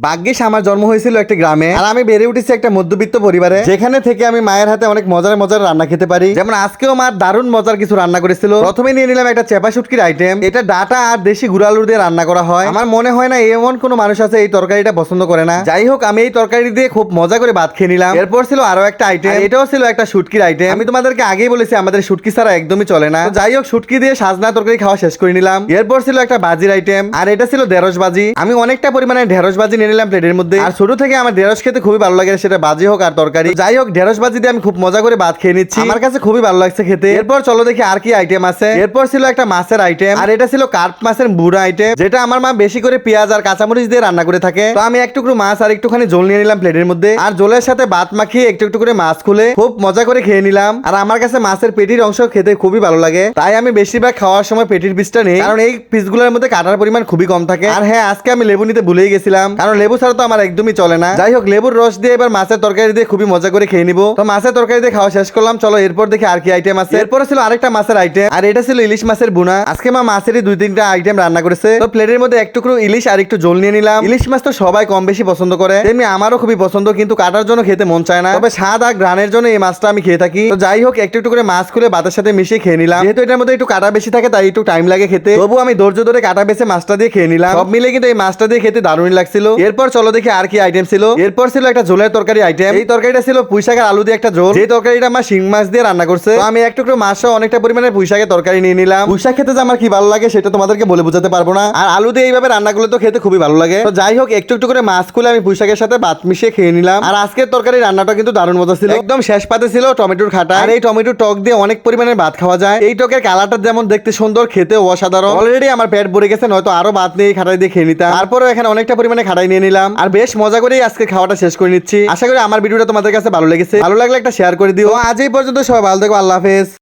ভাগ্যিস আমার জন্ম হয়েছিল একটা গ্রামে, আর আমি বেড়ে উঠেছি একটা মধ্যবিত্ত পরিবারে, যেখানে থেকে আমি মায়ের হাতে অনেক মজার মজার রান্না খেতে পারি। যেমন আজকেও মা দারুণ মজার কিছু রান্না করেছিল। প্রথমে নিয়ে নিলাম একটা চেপা শুটকির আইটেম। এটা ডাটা আর দেশি গুঁড়া আলু দিয়ে রান্না করা হয়। আমার মনে হয় না এমন কোনো মানুষ আছে এই তরকারিটা পছন্দ করে না। যাই হোক, আমি এই তরকারি দিয়ে খুব মজা করে ভাত খেয়ে নিলাম। এরপর ছিল আরো একটা আইটেম, এটাও ছিল একটা শুটকির আইটেম। আমি তোমাদেরকে আগেই বলেছি আমাদের শুটকি ছাড়া একদমই চলে না। তো যাই হোক, শুটকি দিয়ে সাজনা তরকারি খাওয়া শেষ করে নিলাম। এরপর ছিল একটা বাজির আইটেম, আর এটা ছিল ঢেঁড়স বাজি। আমি অনেকটা পরিমাণে ঢেঁড়স বাজি নিয়ে নিলাম প্লেটের মধ্যে। আর ছোট থেকে আমার ঢেঁড়স খেতে খুবই ভালো লাগে, সেটা বাজি হোক আর তরকারি। যাই হোক, ঢেঁড়স বাজি দিয়ে আমি খুব মজা করে ভাত খেয়ে নিচ্ছি। আমার কাছে খুবই ভালো লাগছে খেতে। এরপর চলো দেখি আর কি আইটেম আছে। এরপর ছিল একটা মাছের আইটেম, আর এটা ছিল কার্প মাছের বুড়া আইটেম, যেটা আমার মা বেশি করে পেঁয়াজ আর কাঁচামরিচ দিয়ে রান্না করে থাকে। তো আমি এক টুকরো মাছ আর একটুখানি জল নিয়ে নিলাম প্লেটের মধ্যে, আর জলের সাথে ভাত মাখিয়ে একটু একটু করে মাছ খুলে খুব মজা করে খেয়ে নিলাম। আর আমার কাছে মাছের পেটির অংশ খেতে খুবই ভালো লাগে, তাই আমি বেশিরভাগ খাওয়ার সময় পেটির পিসটা নেই, কারণ এই পিসগুলোর মধ্যে কাটার পরিমাণ খুবই কম থাকে। আর হ্যাঁ, আজকে আমি লেবু নিতে ভুলেই গেছিলাম, কারণ লেবু ছাড়া তো আমার একদমই চলে না। যাই হোক, লেবুর রস দিয়ে এবার মাছের তরকারি দিয়ে খুবই মজা করে খেয়ে নিবো। তো মাছের তরকারি দিয়ে খাওয়া শেষ করলাম। চলো এরপর দেখি আর কি আইটেম আছে। এরপরে ছিল আরেকটা মাছের আইটেম, আর এটা ছিল ইলিশ মাছের বুনা। আজকে মা মাছেরই 2-3টা আইটেম রান্না করেছে। তো প্লেটের মধ্যে এক টুকরো ইলিশ আর একটু জল নিয়ে নিলাম। ইলিশ মাছ তো সবাই কম বেশি পছন্দ করে, তেমনি আমারও খুবই পছন্দ, কিন্তু কাটার জন্য খেতে মন চায় না। তবে স্বাদ আর ঘ্রাণের জন্য এই মাছটা আমি খেয়ে থাকি। তো যাই হোক, একটু একটু করে মাছ খুলে ভাতের সাথে মিশিয়ে খেয়ে নিলাম। যেহেতু এটার মধ্যে একটু কাটা বেশি থাকে, তাই একটু টাইম লাগে খেতে, তবু আমি ধৈর্য ধরে কাটা বেছে মাছটা দিয়ে খেয়ে নিলাম। সব মিলে কিন্তু এই মাছটা দিয়ে খেতে দারুণ লাগছিল। এরপর চলো দেখি আর কি আইটেম ছিল। এরপর ছিল একটা ঝোলের তরকারি আইটেম। এই তরকারিটা ছিল পুঁইশাকের আলু দিয়ে একটা ঝোল, যে তরকারিটা আমার শিং মাছ দিয়ে রান্না করছে। তো আমি এক টুকরো মাছ সহ অনেকটা পরিমাণে পুঁইশাকের তরকারি নিয়ে নিলাম। পুঁইশাক খেতে যে আমার কি ভালো লাগে সেটা তোমাদেরকে বলে বোঝাতে পারবো না। আর আলু দিয়ে এইভাবে রান্না করলে তো খেতে খুবই ভালো লাগে। তো যাই হোক, একটু একটু করে মাছ খুলে আমি পুঁইশাকের সাথে ভাত মিশিয়ে খেয়ে নিলাম। আর আজকের তরকারি রান্নাটা কিন্তু দারুণ মজা ছিল। একদম শেষ পাতে ছিল টমেটোর খাটা, আর এই টমেটোর টক দিয়ে অনেক পরিমাণে ভাত খাওয়া যায়। এই টকের কালারটা যেমন দেখতে সুন্দর, খেতে অসাধারণ। অলরেডি আমার পেট ভরে গেছে, নয়তো আরো ভাত নিয়ে খাটাই দিয়ে খেয়ে নিতাম। তারপরে এখানে অনেকটা পরিমাণে খাটাই নিয়ে নিলাম, আর বেশ মজা করেই আজকে খাওয়াটা শেষ করে নিচ্ছি। আশা করি আমার ভিডিওটা তোমাদের কাছে ভালো লেগেছে। ভালো লাগলে একটা শেয়ার করে দিও। আজ এই পর্যন্ত, সবাই ভালো থেকো, আল্লাহ হাফেজ।